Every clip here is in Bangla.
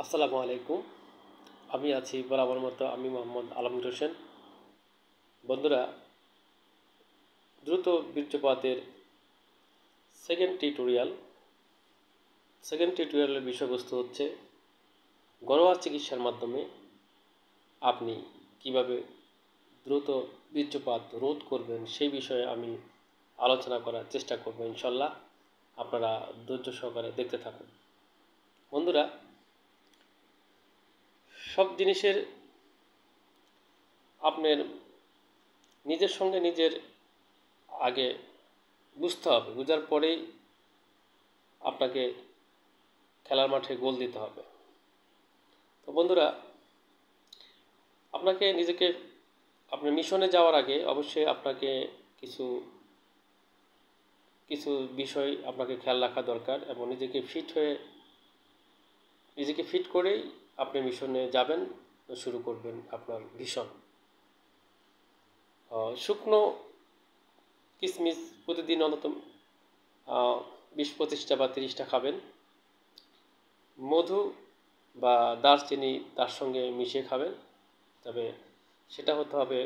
আসসালামু আলাইকুম। আমি আছি বরাবর মতো, আমি মোহাম্মদ আলমগীর হোসেন। বন্ধুরা, দ্রুত বীর্যপাতের সেকেন্ড টিউটোরিয়ালের বিষয়বস্তু হচ্ছে ঘরোয়া চিকিৎসার মাধ্যমে আপনি কিভাবে দ্রুত বীর্যপাত রোধ করবেন সেই বিষয়ে আমি আলোচনা করার চেষ্টা করব। ইনশাল্লাহ আপনারা ধৈর্য সহকারে দেখতে থাকুন। বন্ধুরা, সব জিনিসের আপনার নিজের সঙ্গে নিজের আগে বুঝতে হবে, বুঝার পরেই আপনাকে খেলার মাঠে গোল দিতে হবে। তো বন্ধুরা, আপনাকে নিজেকে আপনার মিশনে যাওয়ার আগে অবশ্যই আপনাকে কিছু কিছু বিষয় আপনাকে খেয়াল রাখা দরকার এবং নিজেকে ফিট করেই আপনি মিশনে যাবেন, শুরু করবেন আপনার মিশন। শুকনো কিশমিশ প্রতিদিন অন্তত 20-25টা বা 30টা খাবেন। মধু বা দারচিনি তার সঙ্গে মিশিয়ে খাবেন, তবে সেটা হতে হবে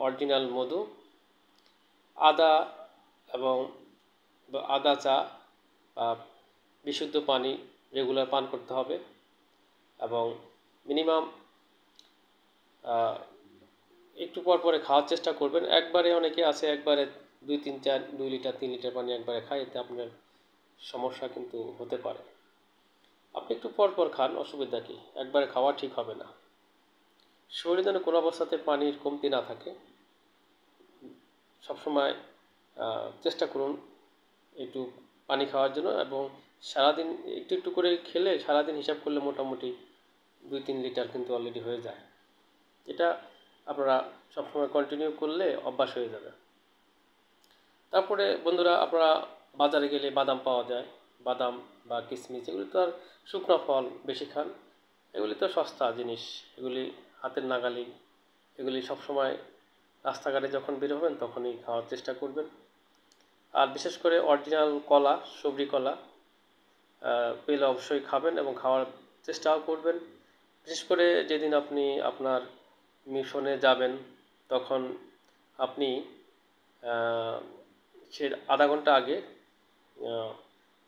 অরিজিনাল মধু। আদা এবং আদা চা বা বিশুদ্ধ পানি রেগুলার পান করতে হবে এবং মিনিমাম একটু পর পরে খাওয়ার চেষ্টা করবেন। একবারে অনেকে আছে একবারে 2 লিটার 3 লিটার পানি একবারে খায়, এতে আপনার সমস্যা কিন্তু হতে পারে। আপনি একটু পর পর খান, অসুবিধা কী? একবারে খাওয়া ঠিক হবে না। শরীরে যেন কোনো অবস্থাতে পানির কমতি না থাকে, সবসময় চেষ্টা করুন একটু পানি খাওয়ার জন্য এবং সারাদিন একটু একটু করে খেলে সারাদিন হিসাব করলে মোটামুটি 2-3 লিটার কিন্তু অলরেডি হয়ে যায়। এটা আপনারা সবসময় কন্টিনিউ করলে অভ্যাস হয়ে যাবে। তারপরে বন্ধুরা, আপনারা বাজারে গেলে বাদাম পাওয়া যায়, বাদাম বা কিশমিশ, এগুলি তো আর শুকনো ফল, বেশি খান। এগুলি তো সস্তা জিনিস, এগুলি হাতের নাগালি। এগুলি সবসময় রাস্তাঘাটে যখন বের হবেন তখনই খাওয়ার চেষ্টা করবেন। আর বিশেষ করে অরিজিনাল কলা, সবরি কলা পেলে অবশ্যই খাবেন এবং খাওয়ার চেষ্টাও করবেন। বিশেষ করে যেদিন আপনি আপনার মিশনে যাবেন তখন আপনি সে আধা ঘন্টা আগে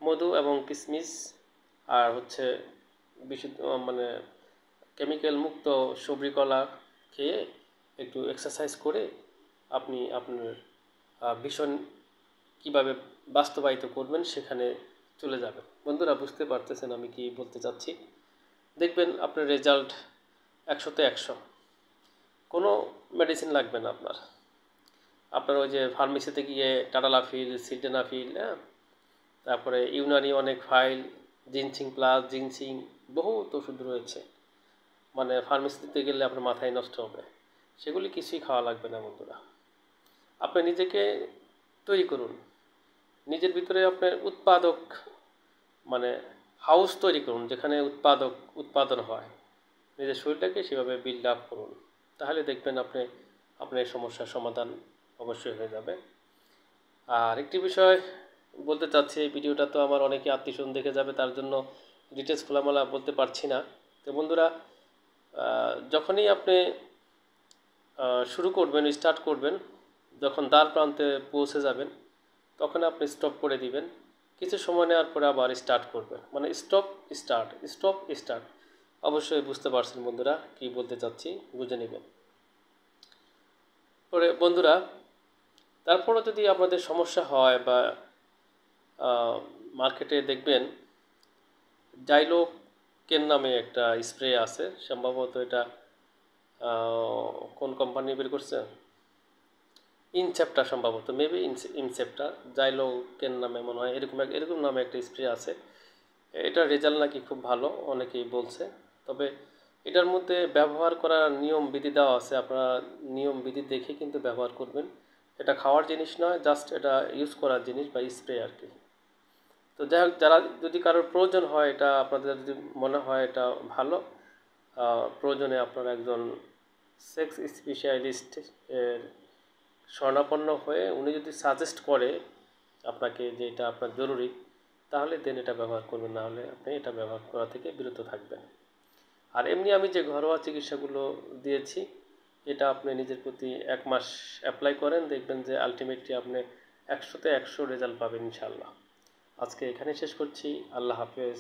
মধু এবং কিশমিশ আর হচ্ছে বিশুদ্ধ মানে কেমিক্যাল মুক্ত সবরি কলা খেয়ে একটু এক্সারসাইজ করে আপনি আপনার মিশন কীভাবে বাস্তবায়িত করবেন সেখানে চলে যাবেন। বন্ধুরা, বুঝতে পারতেছেন আমি কি বলতে চাচ্ছি? দেখবেন আপনার রেজাল্ট 100-তে 100। কোনো মেডিসিন লাগবে না আপনার ওই যে ফার্মেসিতে গিয়ে টাটালাফিল, সিল্ডেনাফিল, তারপরে ইউনানি অনেক ফাইল, জিনসিং প্লাস, জিনসিং, বহুত ওষুধ রয়েছে, মানে ফার্মেসিতে গেলে আপনার মাথায় নষ্ট হবে। সেগুলি কিছুই খাওয়া লাগবে না বন্ধুরা। আপনি নিজেকে তৈরি করুন, নিজের ভিতরে আপনার উৎপাদক মানে হাউস তৈরি করুন যেখানে উৎপাদন হয়। নিজের শরীরটাকে সেভাবে বিল্ড আপ করুন, তাহলে দেখবেন আপনার সমস্যার সমাধান অবশ্যই হয়ে যাবে। আর একটি বিষয় বলতে চাচ্ছি, এই ভিডিওটা তো আমার অনেকে আত্মীয়স্বজন দেখে যাবে, তার জন্য ডিটেলস খোলামেলা বলতে পারছি না। তো বন্ধুরা, যখনই আপনি স্টার্ট করবেন, যখন দ্বার প্রান্তে পৌঁছে যাবেন তখন আপনি স্টপ করে দিবেন। কিছু সময় নেওয়ার পরে আবার স্টার্ট করবেন, মানে স্টপ স্টার্ট। অবশ্যই বুঝতে পারছেন বন্ধুরা কি বলতে চাচ্ছি, বুঝে নেবেন। পরে বন্ধুরা, তারপরও যদি আপনাদের সমস্যা হয় বা মার্কেটে দেখবেন জাইলোকেন নামে একটা স্প্রে আছে, সম্ভবত এটা কোন কোম্পানি বের করছে, ইনসেপ্টা সম্ভবত, মেবি ইনসেপ্টা, জাইলোকেন নামে মনে হয়, এরকম নামে একটা স্প্রে আছে। এটার রেজাল্ট নাকি খুব ভালো, অনেকেই বলছে। তবে এটার মধ্যে ব্যবহার করার নিয়ম বিধি দেওয়া আছে, আপনারা নিয়ম বিধি দেখে কিন্তু ব্যবহার করবেন। এটা খাওয়ার জিনিস নয়, জাস্ট এটা ইউজ করার জিনিস বা স্প্রে আর কি। তো যাই হোক, যদি কারোর প্রয়োজন হয়, এটা আপনাদের যদি মনে হয় এটা ভালো, প্রয়োজনে আপনারা একজন সেক্স স্পেশালিস্ট এর শরণাপন্ন হয়ে উনি যদি সাজেস্ট করে আপনাকে যে এটা আপনার জরুরি, তাহলে দেন এটা ব্যবহার করবেন, না হলে আপনি এটা ব্যবহার করা থেকে বিরত থাকবেন। আর এমনি আমি যে ঘরোয়া চিকিৎসাগুলো দিয়েছি, এটা আপনি নিজের প্রতি 1 মাস অ্যাপ্লাই করেন, দেখবেন যে আলটিমেটলি আপনি 100-তে 100 রেজাল্ট পাবেন ইনশাআল্লাহ। আজকে এখানে শেষ করছি। আল্লাহ হাফেজ।